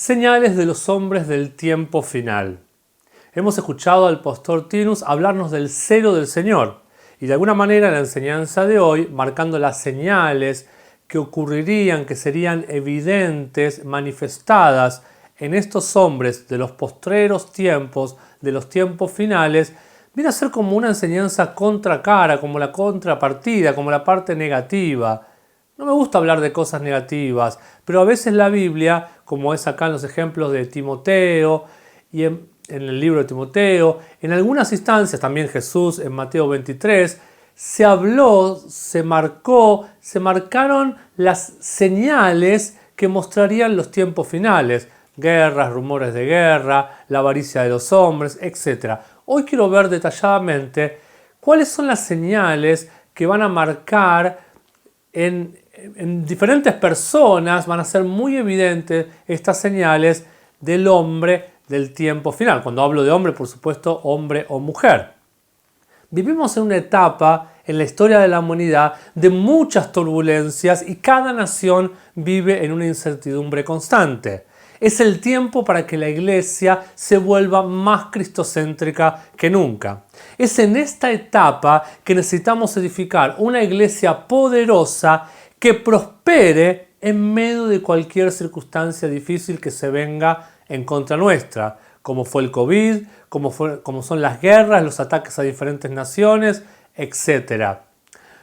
Señales de los hombres del tiempo final. Hemos escuchado al pastor Tinus hablarnos del celo del Señor y de alguna manera la enseñanza de hoy, marcando las señales que ocurrirían, que serían evidentes, manifestadas en estos hombres de los postreros tiempos, de los tiempos finales, viene a ser como una enseñanza contracara, como la contrapartida, como la parte negativa. No me gusta hablar de cosas negativas, pero a veces la Biblia, como es acá en los ejemplos de Timoteo y en el libro de Timoteo, en algunas instancias, también Jesús en Mateo 23, se habló, se marcaron las señales que mostrarían los tiempos finales. Guerras, rumores de guerra, la avaricia de los hombres, etc. Hoy quiero ver detalladamente cuáles son las señales que van a marcar en diferentes personas, van a ser muy evidentes estas señales del hombre del tiempo final. Cuando hablo de hombre, por supuesto, hombre o mujer. Vivimos en una etapa en la historia de la humanidad de muchas turbulencias y cada nación vive en una incertidumbre constante. Es el tiempo para que la iglesia se vuelva más cristocéntrica que nunca. Es en esta etapa que necesitamos edificar una iglesia poderosa que prospere en medio de cualquier circunstancia difícil que se venga en contra nuestra, como fue el COVID, como son las guerras, los ataques a diferentes naciones, etc.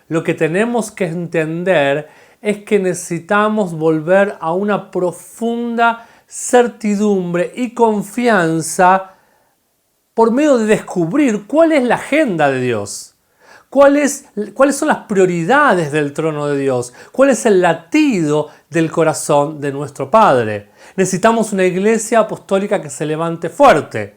Lo que tenemos que entender es que necesitamos volver a una profunda certidumbre y confianza por medio de descubrir cuál es la agenda de Dios. ¿Cuáles son las prioridades del trono de Dios? ¿Cuál es el latido del corazón de nuestro Padre? Necesitamos una iglesia apostólica que se levante fuerte,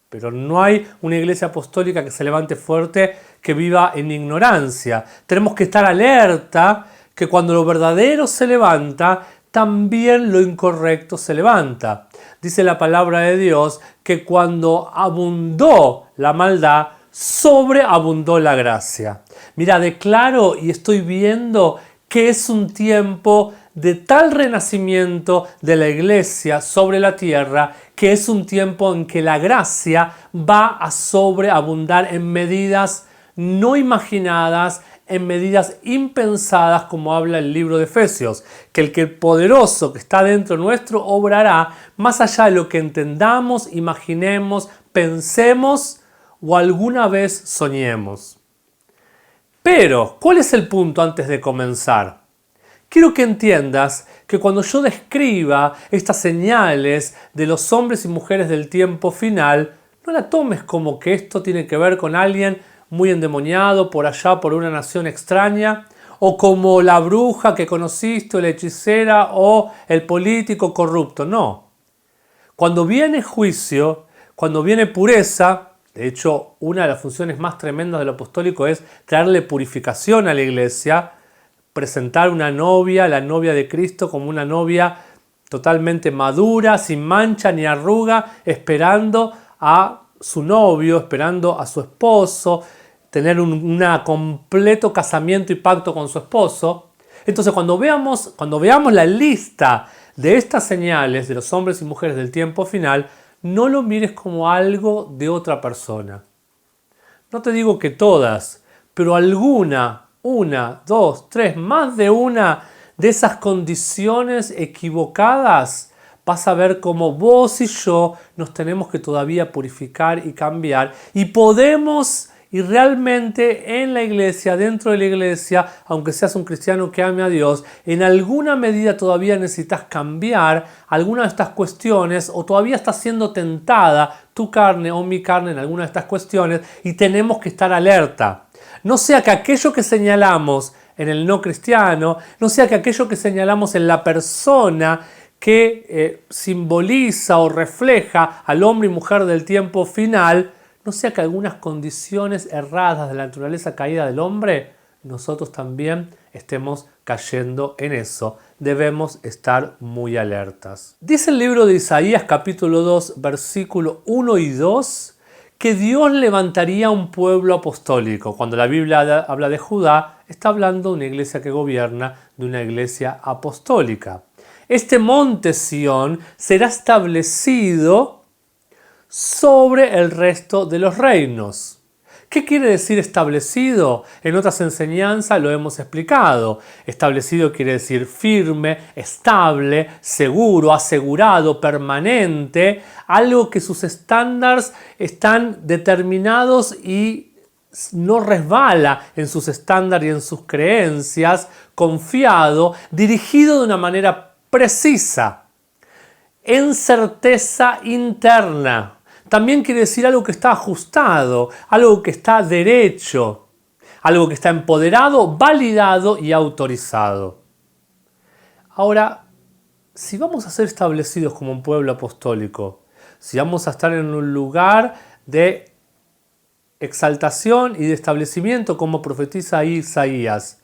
pero no hay una iglesia apostólica que se levante fuerte que viva en ignorancia. Tenemos que estar alerta que cuando lo verdadero se levanta, también lo incorrecto se levanta. Dice la palabra de Dios que cuando abundó la maldad, sobreabundó la gracia. Mira, declaro y estoy viendo que es un tiempo de tal renacimiento de la iglesia sobre la tierra, que es un tiempo en que la gracia va a sobreabundar en medidas no imaginadas, en medidas impensadas, como habla el libro de Efesios, que el poderoso que está dentro nuestro obrará más allá de lo que entendamos, imaginemos, pensemos o alguna vez soñemos. Pero, ¿cuál es el punto antes de comenzar? Quiero que entiendas que cuando yo describa estas señales de los hombres y mujeres del tiempo final, no la tomes como que esto tiene que ver con alguien muy endemoniado por allá por una nación extraña, o como la bruja que conociste, o la hechicera, o el político corrupto. No. Cuando viene juicio, cuando viene pureza, de hecho, una de las funciones más tremendas del apostólico es traerle purificación a la iglesia, presentar una novia, la novia de Cristo, como una novia totalmente madura, sin mancha ni arruga, esperando a su novio, esperando a su esposo, tener un completo casamiento y pacto con su esposo. Entonces, cuando veamos la lista de estas señales de los hombres y mujeres del tiempo final, no lo mires como algo de otra persona. No te digo que todas, pero alguna, una, dos, tres, más de una de esas condiciones equivocadas, vas a ver cómo vos y yo nos tenemos que todavía purificar y cambiar. Y podemos, y realmente en la iglesia, dentro de la iglesia, aunque seas un cristiano que ame a Dios, en alguna medida todavía necesitas cambiar alguna de estas cuestiones, o todavía estás siendo tentada tu carne o mi carne en alguna de estas cuestiones, y tenemos que estar alerta. No sea que aquello que señalamos en el no cristiano, no sea que aquello que señalamos en la persona que simboliza o refleja al hombre y mujer del tiempo final, no sea que algunas condiciones erradas de la naturaleza caída del hombre, nosotros también estemos cayendo en eso. Debemos estar muy alertas. Dice el libro de Isaías capítulo 2, versículo 1 y 2, que Dios levantaría un pueblo apostólico. Cuando la Biblia habla de Judá, está hablando de una iglesia que gobierna, de una iglesia apostólica. Este monte Sión será establecido sobre el resto de los reinos. ¿Qué quiere decir establecido? En otras enseñanzas lo hemos explicado. Establecido quiere decir firme, estable, seguro, asegurado, permanente, algo que sus estándares están determinados y no resbala en sus estándares y en sus creencias, confiado, dirigido de una manera precisa, en certeza interna. También quiere decir algo que está ajustado, algo que está derecho, algo que está empoderado, validado y autorizado. Ahora, si vamos a ser establecidos como un pueblo apostólico, si vamos a estar en un lugar de exaltación y de establecimiento como profetiza ahí Isaías,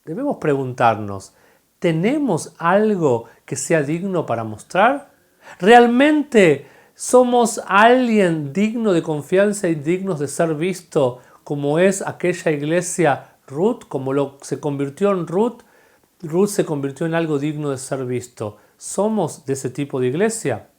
debemos preguntarnos, ¿tenemos algo que sea digno para mostrar? ¿Realmente somos alguien digno de confianza y dignos de ser visto como es aquella iglesia Ruth, como se convirtió en Ruth? Ruth se convirtió en algo digno de ser visto. ¿Somos de ese tipo de iglesia?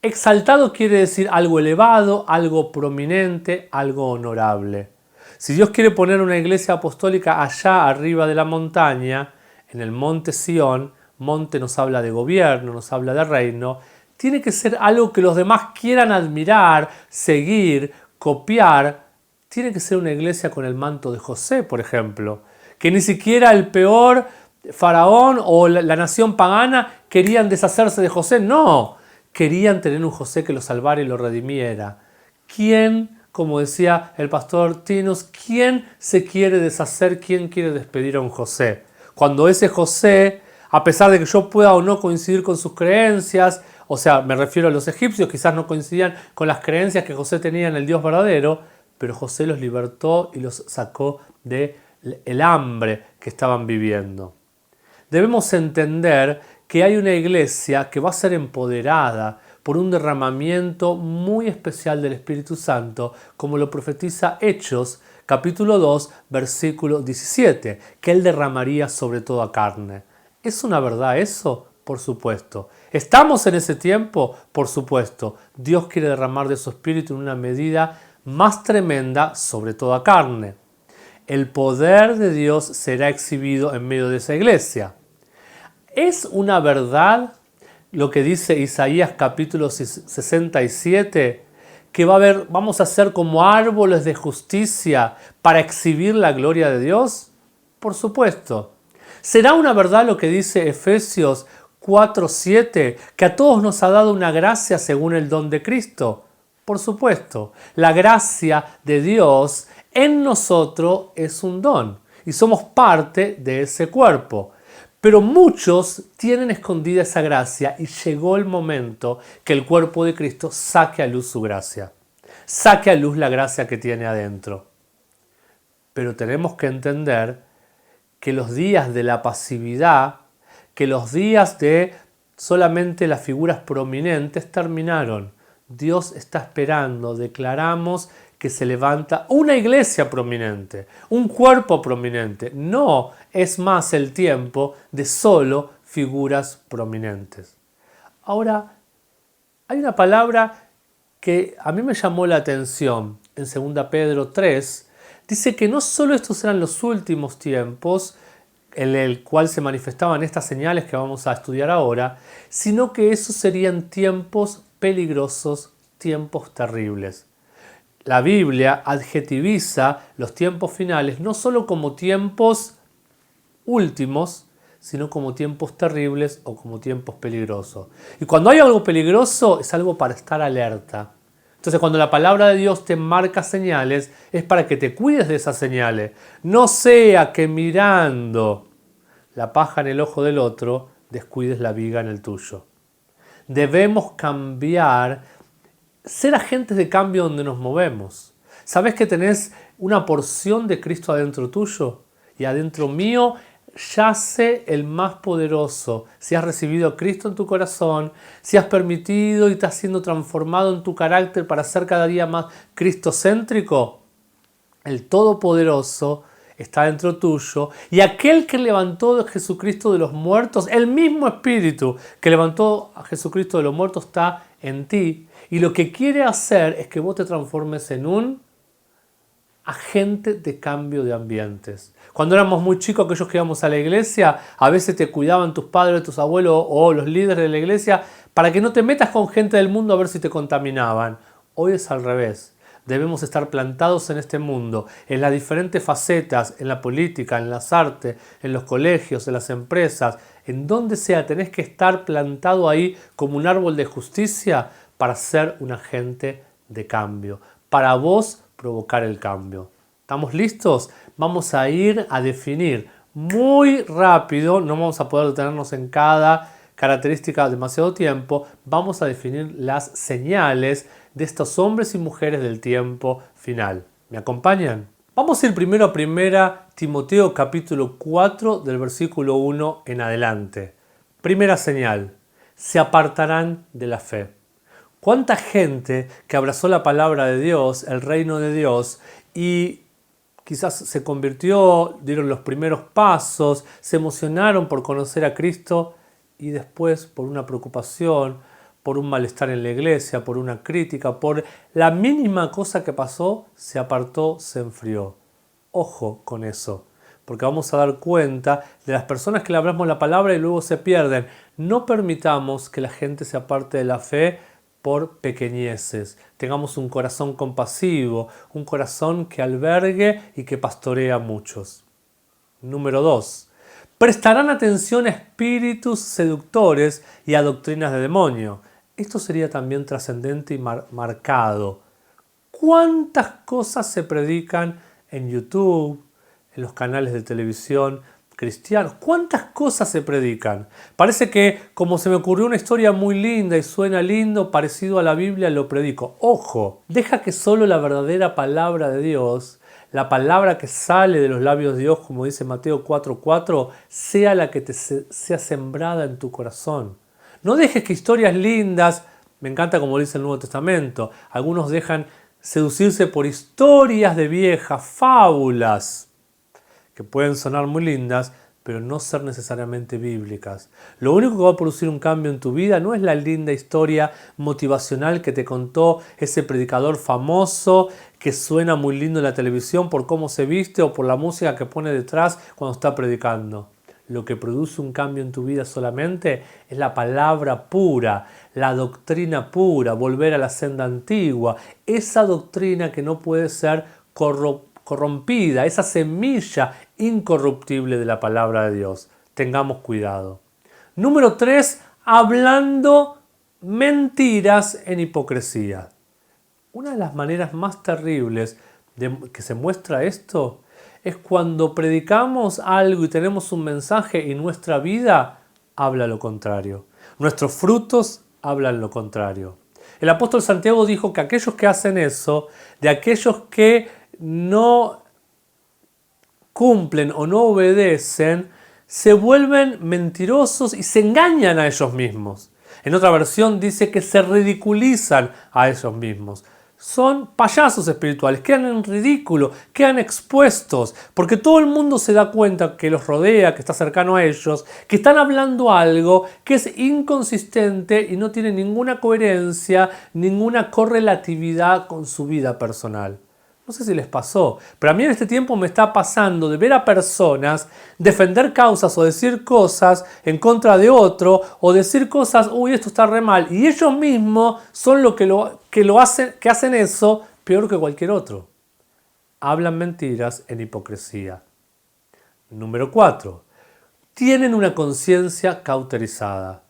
Exaltado quiere decir algo elevado, algo prominente, algo honorable. Si Dios quiere poner una iglesia apostólica allá arriba de la montaña, en el monte Sión, monte nos habla de gobierno, nos habla de reino, tiene que ser algo que los demás quieran admirar, seguir, copiar. Tiene que ser una iglesia con el manto de José, por ejemplo, que ni siquiera el peor faraón o la nación pagana querían deshacerse de José, no, querían tener un José que lo salvara y lo redimiera. ¿Quién, como decía el pastor Tinus, quién se quiere deshacer, quién quiere despedir a un José? Cuando ese José, a pesar de que yo pueda o no coincidir con sus creencias, o sea, me refiero a los egipcios, quizás no coincidían con las creencias que José tenía en el Dios verdadero, pero José los libertó y los sacó del hambre que estaban viviendo. Debemos entender que hay una iglesia que va a ser empoderada por un derramamiento muy especial del Espíritu Santo, como lo profetiza Hechos, capítulo 2, versículo 17, que Él derramaría sobre toda carne. ¿Es una verdad eso? Por supuesto. ¿Estamos en ese tiempo? Por supuesto. Dios quiere derramar de su Espíritu en una medida más tremenda sobre toda carne. El poder de Dios será exhibido en medio de esa iglesia. ¿Es una verdad lo que dice Isaías capítulo 67? Que vamos a ser como árboles de justicia para exhibir la gloria de Dios? Por supuesto. ¿Será una verdad lo que dice Efesios 4:7, que a todos nos ha dado una gracia según el don de Cristo? Por supuesto. La gracia de Dios en nosotros es un don y somos parte de ese cuerpo. Pero muchos tienen escondida esa gracia y llegó el momento que el cuerpo de Cristo saque a luz su gracia. Saque a luz la gracia que tiene adentro. Pero tenemos que entender que los días de la pasividad, que los días de solamente las figuras prominentes terminaron. Dios está esperando, declaramos que se levanta una iglesia prominente, un cuerpo prominente. No es más el tiempo de solo figuras prominentes. Ahora, hay una palabra que a mí me llamó la atención en 2 Pedro 3. Dice que no solo estos eran los últimos tiempos, en el cual se manifestaban estas señales que vamos a estudiar ahora, sino que esos serían tiempos peligrosos, tiempos terribles. La Biblia adjetiviza los tiempos finales no solo como tiempos últimos, sino como tiempos terribles o como tiempos peligrosos. Y cuando hay algo peligroso es algo para estar alerta. Entonces cuando la palabra de Dios te marca señales, es para que te cuides de esas señales. No sea que mirando la paja en el ojo del otro, descuides la viga en el tuyo. Debemos cambiar, ser agentes de cambio donde nos movemos. ¿Sabes que tenés una porción de Cristo adentro tuyo? Y adentro mío yace el más poderoso. Si has recibido a Cristo en tu corazón, si has permitido y estás siendo transformado en tu carácter para ser cada día más cristocéntrico, el Todopoderoso está dentro tuyo, y aquel que levantó a Jesucristo de los muertos, el mismo Espíritu que levantó a Jesucristo de los muertos está en ti, y lo que quiere hacer es que vos te transformes en un agente de cambio de ambientes. Cuando éramos muy chicos, aquellos que íbamos a la iglesia, a veces te cuidaban tus padres, tus abuelos o los líderes de la iglesia para que no te metas con gente del mundo a ver si te contaminaban. Hoy es al revés. Debemos estar plantados en este mundo, en las diferentes facetas, en la política, en las artes, en los colegios, en las empresas, en donde sea, tenés que estar plantado ahí como un árbol de justicia para ser un agente de cambio, para vos provocar el cambio. ¿Estamos listos? Vamos a ir a definir muy rápido, no vamos a poder detenernos en cada característica demasiado tiempo, vamos a definir las señales de estos hombres y mujeres del tiempo final. ¿Me acompañan? Vamos a ir primero a 1 Timoteo capítulo 4 del versículo 1 en adelante. Primera señal, se apartarán de la fe. ¿Cuánta gente que abrazó la palabra de Dios, el reino de Dios, y quizás se convirtió, dieron los primeros pasos, se emocionaron por conocer a Cristo y después por una preocupación, por un malestar en la iglesia, por una crítica, por la mínima cosa que pasó, se apartó, se enfrió? Ojo con eso, porque vamos a dar cuenta de las personas que le hablamos la palabra y luego se pierden. No permitamos que la gente se aparte de la fe por pequeñeces. Tengamos un corazón compasivo, un corazón que albergue y que pastoree a muchos. Número 2. Prestarán atención a espíritus seductores y a doctrinas de demonio. Esto sería también trascendente y marcado. ¿Cuántas cosas se predican en YouTube, en los canales de televisión cristianos? ¿Cuántas cosas se predican? Parece que como se me ocurrió una historia muy linda y suena lindo, parecido a la Biblia, lo predico. Ojo, deja que solo la verdadera palabra de Dios, la palabra que sale de los labios de Dios, como dice Mateo 4:4, sea la que sea sembrada en tu corazón. No dejes que historias lindas, me encanta como dice el Nuevo Testamento, algunos dejan seducirse por historias de viejas, fábulas, que pueden sonar muy lindas, pero no ser necesariamente bíblicas. Lo único que va a producir un cambio en tu vida no es la linda historia motivacional que te contó ese predicador famoso que suena muy lindo en la televisión por cómo se viste o por la música que pone detrás cuando está predicando. Lo que produce un cambio en tu vida solamente es la palabra pura, la doctrina pura, volver a la senda antigua, esa doctrina que no puede ser corrompida, esa semilla incorruptible de la palabra de Dios. Tengamos cuidado. Número 3, hablando mentiras en hipocresía. Una de las maneras más terribles de que se muestra esto es cuando predicamos algo y tenemos un mensaje y nuestra vida habla lo contrario. Nuestros frutos hablan lo contrario. El apóstol Santiago dijo que aquellos que hacen eso, de aquellos que no cumplen o no obedecen, se vuelven mentirosos y se engañan a ellos mismos. En otra versión dice que se ridiculizan a ellos mismos. Son payasos espirituales, quedan en ridículo, quedan expuestos, porque todo el mundo se da cuenta que los rodea, que está cercano a ellos, que están hablando algo que es inconsistente y no tiene ninguna coherencia, ninguna correlatividad con su vida personal. No sé si les pasó, pero a mí en este tiempo me está pasando de ver a personas defender causas o decir cosas en contra de otro o decir cosas, uy, esto está re mal, y ellos mismos son los que hacen eso peor que cualquier otro. Hablan mentiras en hipocresía. Número 4. Tienen una conciencia cauterizada.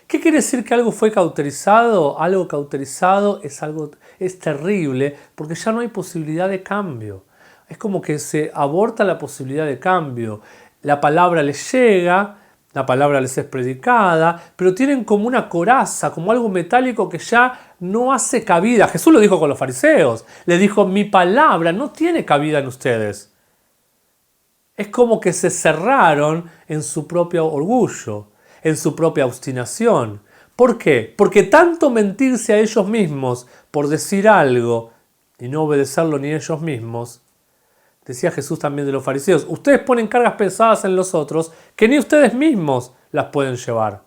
¿Qué quiere decir que algo fue cauterizado? Algo cauterizado es terrible porque ya no hay posibilidad de cambio. Es como que se aborta la posibilidad de cambio. La palabra les llega, la palabra les es predicada, pero tienen como una coraza, como algo metálico que ya no hace cabida. Jesús lo dijo con los fariseos. Le dijo, mi palabra no tiene cabida en ustedes. Es como que se cerraron en su propio orgullo, en su propia obstinación. ¿Por qué? Porque tanto mentirse a ellos mismos por decir algo y no obedecerlo ni ellos mismos, Decía Jesús también de los fariseos, ustedes ponen cargas pesadas en los otros que ni ustedes mismos las pueden llevar.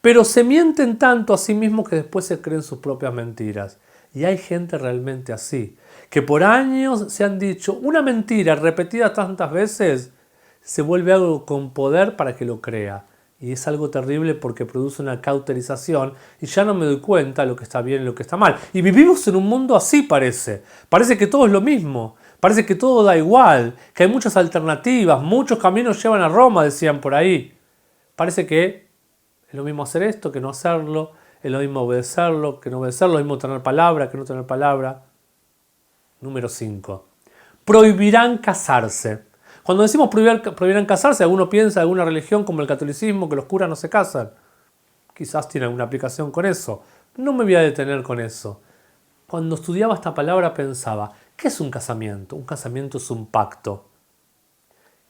Pero se mienten tanto a sí mismos que después se creen sus propias mentiras. Y hay gente realmente así, que por años se han dicho una mentira repetida tantas veces, se vuelve algo con poder para que lo crea. Y es algo terrible porque produce una cauterización y ya no me doy cuenta de lo que está bien y lo que está mal. Y vivimos en un mundo así parece. Parece que todo es lo mismo. Parece que todo da igual, que hay muchas alternativas, muchos caminos llevan a Roma, decían por ahí. Parece que es lo mismo hacer esto que no hacerlo, es lo mismo obedecerlo que no obedecerlo, es lo mismo tener palabra que no tener palabra. Número 5. Prohibirán casarse. Cuando decimos prohibirán casarse, alguno piensa en alguna religión como el catolicismo, que los curas no se casan. Quizás tiene alguna aplicación con eso. No me voy a detener con eso. Cuando estudiaba esta palabra pensaba, ¿qué es un casamiento? Un casamiento es un pacto.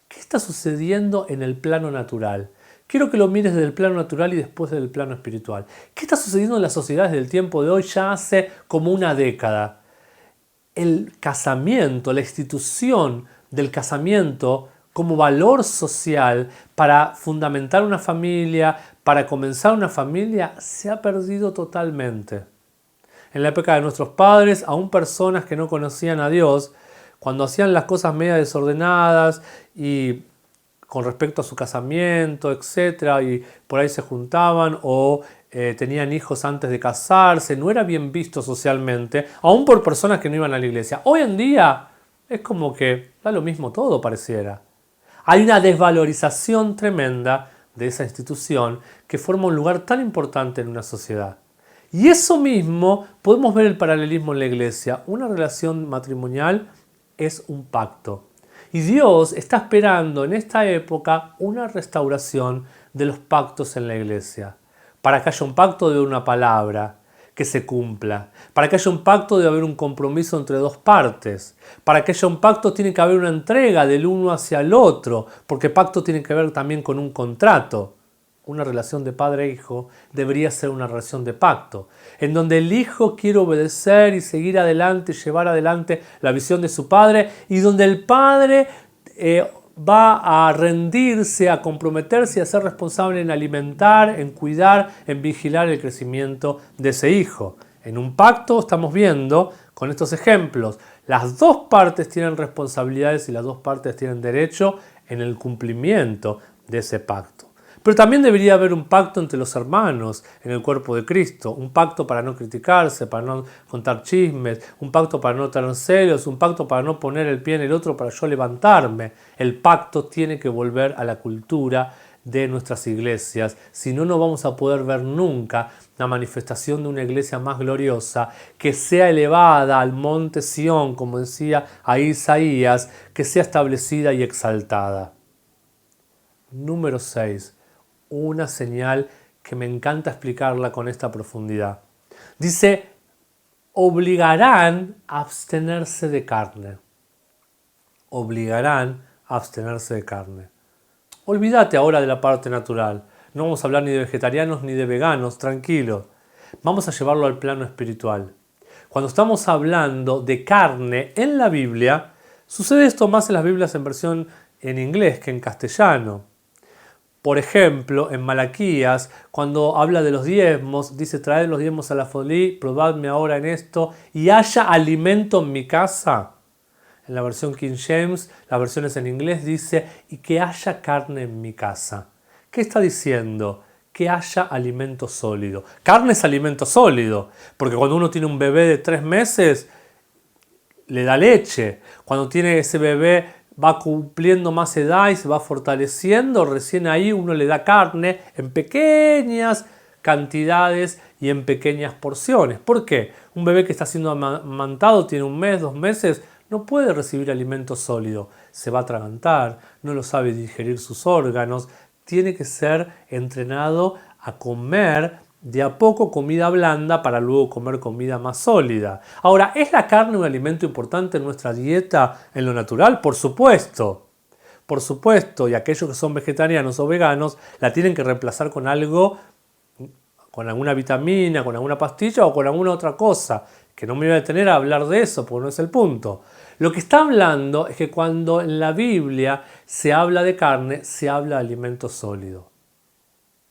¿Qué está sucediendo en el plano natural? Quiero que lo mires desde el plano natural y después del plano espiritual. ¿Qué está sucediendo en las sociedades del tiempo de hoy ya hace como una década? El casamiento, la institución del casamiento como valor social para fundamentar una familia, para comenzar una familia, se ha perdido totalmente. En la época de nuestros padres, aún personas que no conocían a Dios, cuando hacían las cosas medio desordenadas y con respecto a su casamiento, etc., y por ahí se juntaban o tenían hijos antes de casarse, no era bien visto socialmente, aún por personas que no iban a la iglesia. Hoy en día es como que da lo mismo todo, pareciera. Hay una desvalorización tremenda de esa institución que forma un lugar tan importante en una sociedad. Y eso mismo podemos ver el paralelismo en la iglesia. Una relación matrimonial es un pacto. Y Dios está esperando en esta época una restauración de los pactos en la iglesia. Para que haya un pacto de una palabra que se cumpla. Para que haya un pacto debe haber un compromiso entre dos partes. Para que haya un pacto tiene que haber una entrega del uno hacia el otro. Porque pacto tiene que ver también con un contrato. Una relación de padre e hijo debería ser una relación de pacto, en donde el hijo quiere obedecer y seguir adelante, llevar adelante la visión de su padre, y donde el padre va a rendirse, a comprometerse y a ser responsable en alimentar, en cuidar, en vigilar el crecimiento de ese hijo. En un pacto estamos viendo, con estos ejemplos, las dos partes tienen responsabilidades y las dos partes tienen derecho en el cumplimiento de ese pacto. Pero también debería haber un pacto entre los hermanos en el cuerpo de Cristo, un pacto para no criticarse, para no contar chismes, un pacto para no tener celos, un pacto para no poner el pie en el otro para yo levantarme. El pacto tiene que volver a la cultura de nuestras iglesias, si no, no vamos a poder ver nunca la manifestación de una iglesia más gloriosa, que sea elevada al monte Sión, como decía ahí Isaías, que sea establecida y exaltada. Número 6. Una señal que me encanta explicarla con esta profundidad. Dice, obligarán a abstenerse de carne. Obligarán a abstenerse de carne. Olvídate ahora de la parte natural. No vamos a hablar ni de vegetarianos ni de veganos, tranquilo. Vamos a llevarlo al plano espiritual. Cuando estamos hablando de carne en la Biblia, sucede esto más en las Biblias en versión en inglés que en castellano. Por ejemplo, en Malaquías, cuando habla de los diezmos, dice, traed los diezmos a la folí, probadme ahora en esto, y haya alimento en mi casa. En la versión King James, las versiones en inglés, dice, y que haya carne en mi casa. ¿Qué está diciendo? Que haya alimento sólido. Carne es alimento sólido, porque cuando uno tiene un bebé de 3 meses, le da leche. Cuando tiene ese bebé va cumpliendo más edad y se va fortaleciendo, recién ahí uno le da carne en pequeñas cantidades y en pequeñas porciones. ¿Por qué? Un bebé que está siendo amamantado, tiene 1 mes, 2 meses, no puede recibir alimento sólido, se va a atragantar, no lo sabe digerir sus órganos, tiene que ser entrenado a comer de a poco comida blanda para luego comer comida más sólida. Ahora, ¿es la carne un alimento importante en nuestra dieta en lo natural? Por supuesto. Por supuesto, y aquellos que son vegetarianos o veganos la tienen que reemplazar con algo, con alguna vitamina, con alguna pastilla o con alguna otra cosa que no me voy a detener a hablar de eso, porque no es el punto. Lo que está hablando es que cuando en la Biblia se habla de carne, se habla de alimento sólido.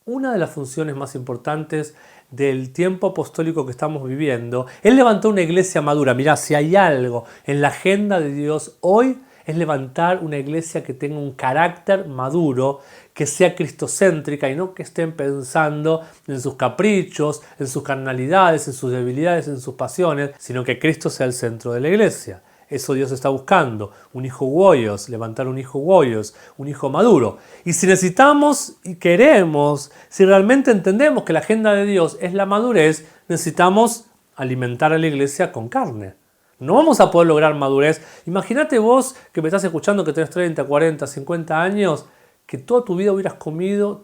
Una de las funciones más importantes del tiempo apostólico que estamos viviendo es levantar una iglesia madura. Mirá, si hay algo en la agenda de Dios hoy, es levantar una iglesia que tenga un carácter maduro, que sea cristocéntrica y no que estén pensando en sus caprichos, en sus carnalidades, en sus debilidades, en sus pasiones, sino que Cristo sea el centro de la iglesia. Eso Dios está buscando, un hijo huoyos, levantar un hijo huoyos, un hijo maduro. Y si necesitamos y queremos, si realmente entendemos que la agenda de Dios es la madurez, necesitamos alimentar a la iglesia con carne. No vamos a poder lograr madurez. Imagínate vos que me estás escuchando, que tenés 30, 40, 50 años, que toda tu vida hubieras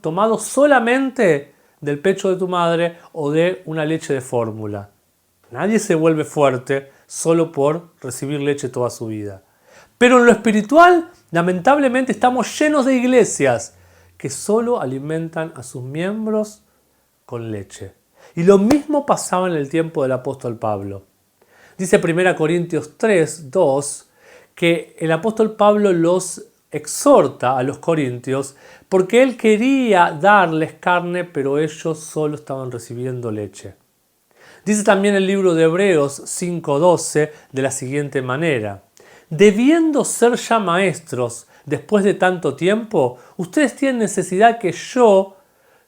tomado solamente del pecho de tu madre o de una leche de fórmula. Nadie se vuelve fuerte solo por recibir leche toda su vida. Pero en lo espiritual, lamentablemente, estamos llenos de iglesias que solo alimentan a sus miembros con leche. Y lo mismo pasaba en el tiempo del apóstol Pablo. Dice 1 Corintios 3, 2, que el apóstol Pablo los exhorta a los corintios porque él quería darles carne, pero ellos solo estaban recibiendo leche. Dice también el libro de Hebreos 5:12 de la siguiente manera: debiendo ser ya maestros después de tanto tiempo, ustedes tienen necesidad que yo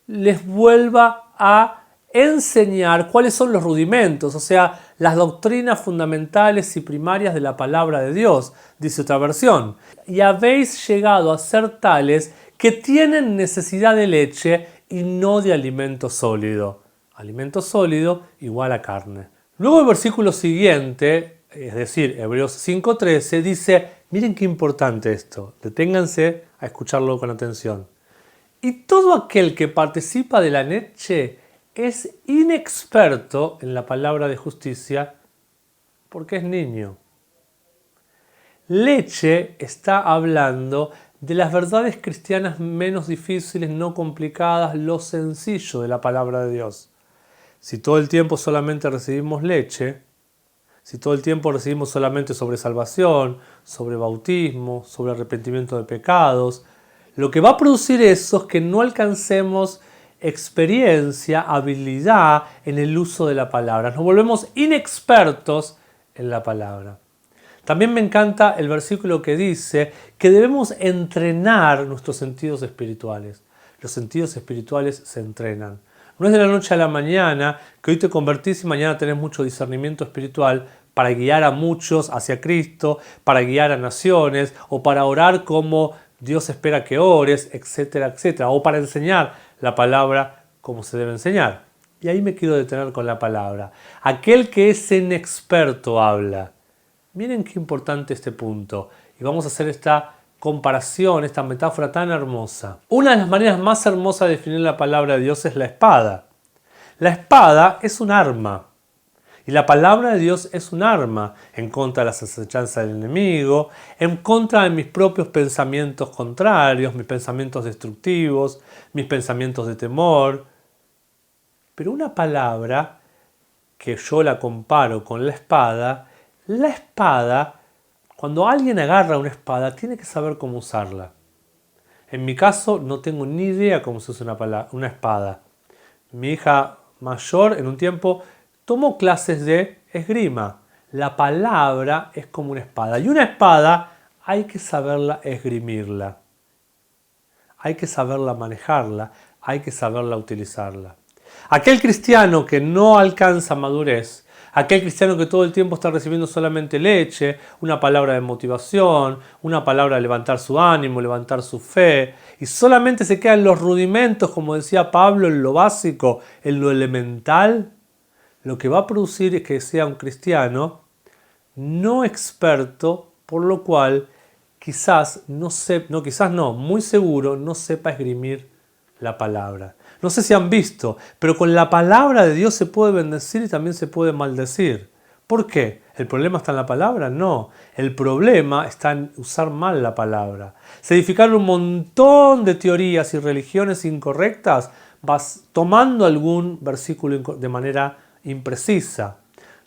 les vuelva a enseñar cuáles son los rudimentos, o sea, las doctrinas fundamentales y primarias de la palabra de Dios, dice otra versión. Y habéis llegado a ser tales que tienen necesidad de leche y no de alimento sólido. Alimento sólido igual a carne. Luego el versículo siguiente, es decir, Hebreos 5:13, dice, miren qué importante esto, deténganse a escucharlo con atención. Y todo aquel que participa de la leche es inexperto en la palabra de justicia porque es niño. Leche está hablando de las verdades cristianas menos difíciles, no complicadas, lo sencillo de la palabra de Dios. Si todo el tiempo solamente recibimos leche, si todo el tiempo recibimos solamente sobre salvación, sobre bautismo, sobre arrepentimiento de pecados, lo que va a producir eso es que no alcancemos experiencia, habilidad en el uso de la palabra. Nos volvemos inexpertos en la palabra. También me encanta el versículo que dice que debemos entrenar nuestros sentidos espirituales. Los sentidos espirituales se entrenan. No es de la noche a la mañana que hoy te convertís y mañana tenés mucho discernimiento espiritual para guiar a muchos hacia Cristo, para guiar a naciones o para orar como Dios espera que ores, etcétera, etcétera, o para enseñar la palabra como se debe enseñar. Y ahí me quiero detener con la palabra. Aquel que es inexperto habla. Miren qué importante este punto. Y vamos a hacer esta comparación, esta metáfora tan hermosa. Una de las maneras más hermosas de definir la palabra de Dios es la espada. La espada es un arma. Y la palabra de Dios es un arma en contra de las acechanzas del enemigo, en contra de mis propios pensamientos contrarios, mis pensamientos destructivos, mis pensamientos de temor. Pero una palabra que yo la comparo con la espada, cuando alguien agarra una espada, tiene que saber cómo usarla. En mi caso, no tengo ni idea cómo se usa una espada. Mi hija mayor, en un tiempo, tomó clases de esgrima. La palabra es como una espada. Y una espada hay que saberla esgrimirla. Hay que saberla manejarla. Hay que saberla utilizarla. Aquel cristiano que no alcanza madurez, aquel cristiano que todo el tiempo está recibiendo solamente leche, una palabra de motivación, una palabra de levantar su ánimo, levantar su fe, y solamente se queda en los rudimentos, como decía Pablo, en lo básico, en lo elemental, lo que va a producir es que sea un cristiano no experto, por lo cual muy seguro no sepa esgrimir la palabra. No sé si han visto, pero con la palabra de Dios se puede bendecir y también se puede maldecir. ¿Por qué? ¿El problema está en la palabra? No. El problema está en usar mal la palabra. Se edificaron un montón de teorías y religiones incorrectas, vas tomando algún versículo de manera imprecisa.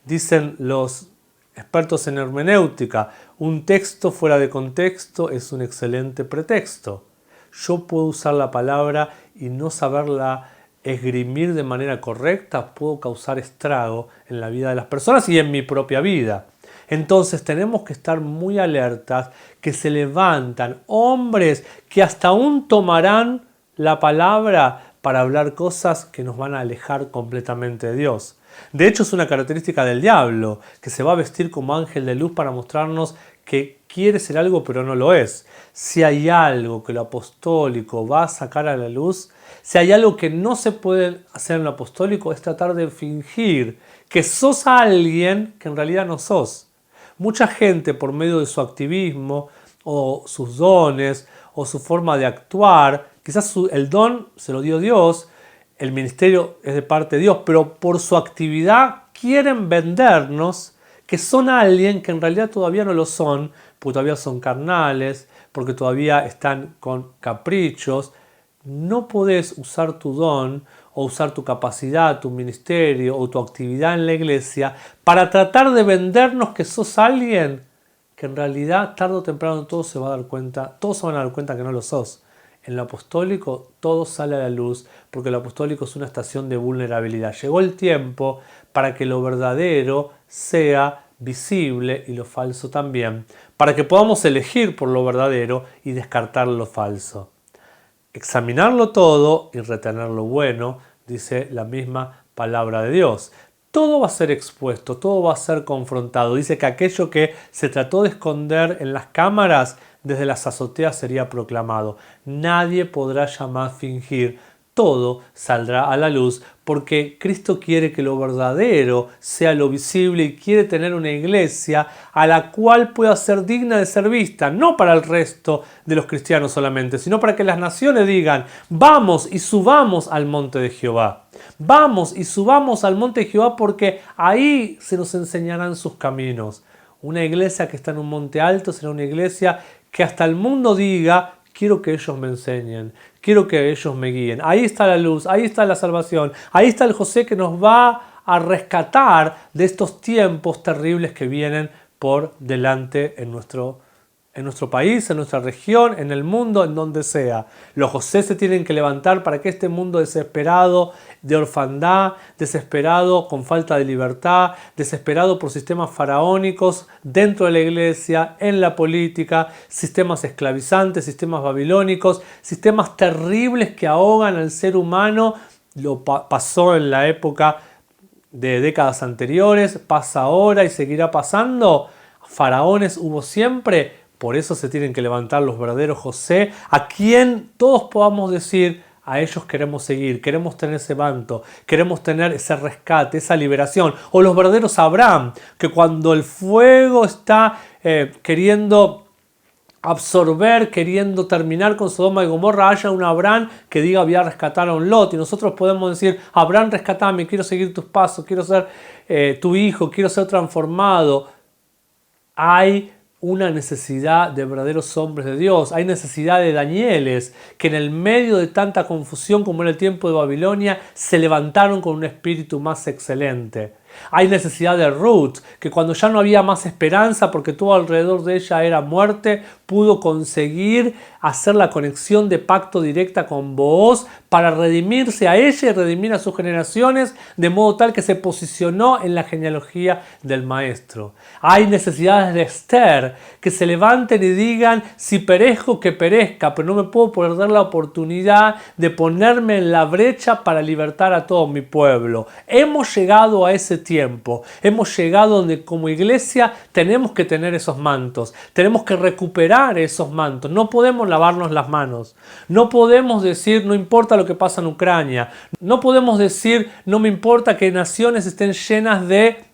Dicen los expertos en hermenéutica, un texto fuera de contexto es un excelente pretexto. Yo puedo usar la palabra y no saberla esgrimir de manera correcta, puedo causar estrago en la vida de las personas y en mi propia vida. Entonces tenemos que estar muy alertas que se levantan hombres que hasta aún tomarán la palabra para hablar cosas que nos van a alejar completamente de Dios. De hecho, es una característica del diablo, que se va a vestir como ángel de luz para mostrarnos que quiere ser algo pero no lo es. Si hay algo que lo apostólico va a sacar a la luz, si hay algo que no se puede hacer en lo apostólico, es tratar de fingir que sos alguien que en realidad no sos. Mucha gente, por medio de su activismo o sus dones o su forma de actuar, quizás el don se lo dio Dios, el ministerio es de parte de Dios, pero por su actividad quieren vendernos que son alguien que en realidad todavía no lo son, porque todavía son carnales, porque todavía están con caprichos. No podés usar tu don o usar tu capacidad, tu ministerio o tu actividad en la iglesia para tratar de vendernos que sos alguien que en realidad tarde o temprano todos se van a dar cuenta que no lo sos. En lo apostólico todo sale a la luz porque lo apostólico es una estación de vulnerabilidad. Llegó el tiempo para que lo verdadero sea visible y lo falso también, para que podamos elegir por lo verdadero y descartar lo falso. Examinarlo todo y retener lo bueno, dice la misma palabra de Dios. Todo va a ser expuesto, todo va a ser confrontado. Dice que aquello que se trató de esconder en las cámaras, desde las azoteas sería proclamado. Nadie podrá jamás fingir. Todo saldrá a la luz porque Cristo quiere que lo verdadero sea lo visible y quiere tener una iglesia a la cual pueda ser digna de ser vista, no para el resto de los cristianos solamente, sino para que las naciones digan, vamos y subamos al monte de Jehová. Vamos y subamos al monte de Jehová porque ahí se nos enseñarán sus caminos. Una iglesia que está en un monte alto será una iglesia que hasta el mundo diga, quiero que ellos me enseñen, quiero que ellos me guíen. Ahí está la luz, ahí está la salvación, ahí está el José que nos va a rescatar de estos tiempos terribles que vienen por delante en nuestro país, en nuestra región, en el mundo, en donde sea. Los José se tienen que levantar para que este mundo desesperado de orfandad, desesperado con falta de libertad, desesperado por sistemas faraónicos dentro de la iglesia, en la política, sistemas esclavizantes, sistemas babilónicos, sistemas terribles que ahogan al ser humano. Lo pasó en la época de décadas anteriores, pasa ahora y seguirá pasando. Faraones hubo siempre. Por eso se tienen que levantar los verdaderos José, a quien todos podamos decir, a ellos queremos seguir, queremos tener ese manto, queremos tener ese rescate, esa liberación. O los verdaderos Abraham, que cuando el fuego está queriendo absorber, queriendo terminar con Sodoma y Gomorra, haya un Abraham que diga voy a rescatar a un Lot. Y nosotros podemos decir, Abraham, rescatame, quiero seguir tus pasos, quiero ser tu hijo, quiero ser transformado. Hay una necesidad de verdaderos hombres de Dios. Hay necesidad de Danieles que en el medio de tanta confusión como en el tiempo de Babilonia se levantaron con un espíritu más excelente. Hay necesidad de Ruth, que cuando ya no había más esperanza porque todo alrededor de ella era muerte, pudo conseguir hacer la conexión de pacto directa con Booz para redimirse a ella y redimir a sus generaciones, de modo tal que se posicionó en la genealogía del maestro. Hay necesidades de Esther, que se levanten y digan, si perezco que perezca, pero no me puedo perder la oportunidad de ponerme en la brecha para libertar a todo mi pueblo. Hemos llegado a ese tiempo, hemos llegado donde como iglesia tenemos que tener esos mantos, tenemos que recuperar esos mantos, no podemos lavarnos las manos, no podemos decir no importa lo que pasa en Ucrania, no podemos decir no me importa que naciones estén llenas de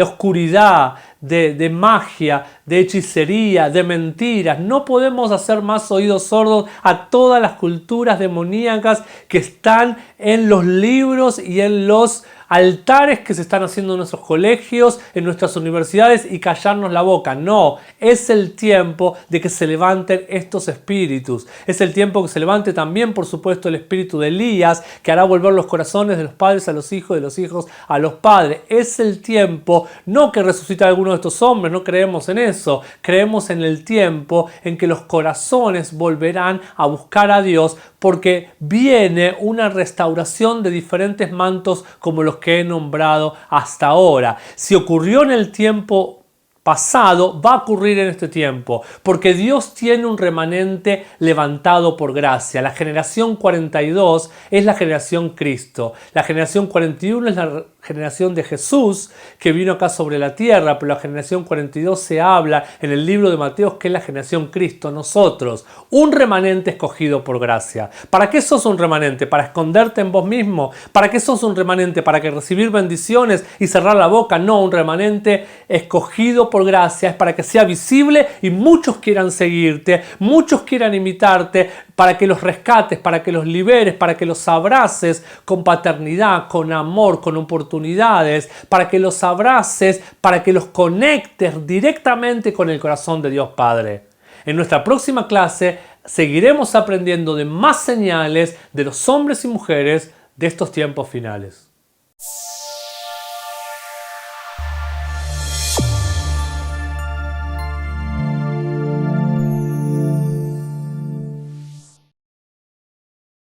oscuridad, de magia, de hechicería, de mentiras. No podemos hacer más oídos sordos a todas las culturas demoníacas que están en los libros y en los altares que se están haciendo en nuestros colegios, en nuestras universidades y callarnos la boca. No, es el tiempo de que se levanten estos espíritus. Es el tiempo que se levante también, por supuesto, el espíritu de Elías, que hará volver los corazones de los padres a los hijos, de los hijos a los padres. Es el tiempo, no que resucite a alguno de estos hombres, no creemos en eso. Creemos en el tiempo en que los corazones volverán a buscar a Dios, porque viene una restauración de diferentes mantos como los que he nombrado hasta ahora. Si ocurrió en el tiempo pasado, va a ocurrir en este tiempo, porque Dios tiene un remanente levantado por gracia. La generación 42 es la generación Cristo. La generación 41 es la generación de Jesús, que vino acá sobre la tierra, pero la generación 42 se habla en el libro de Mateo, que es la generación Cristo, nosotros. Un remanente escogido por gracia. ¿Para qué sos un remanente? ¿Para esconderte en vos mismo? ¿Para qué sos un remanente? ¿Para que recibir bendiciones y cerrar la boca? No, un remanente escogido por gracia es para que sea visible y muchos quieran seguirte, muchos quieran imitarte, para que los rescates, para que los liberes, para que los abraces con paternidad, con amor, con oportunidades, para que los abraces, para que los conectes directamente con el corazón de Dios Padre. En nuestra próxima clase seguiremos aprendiendo de más señales de los hombres y mujeres de estos tiempos finales.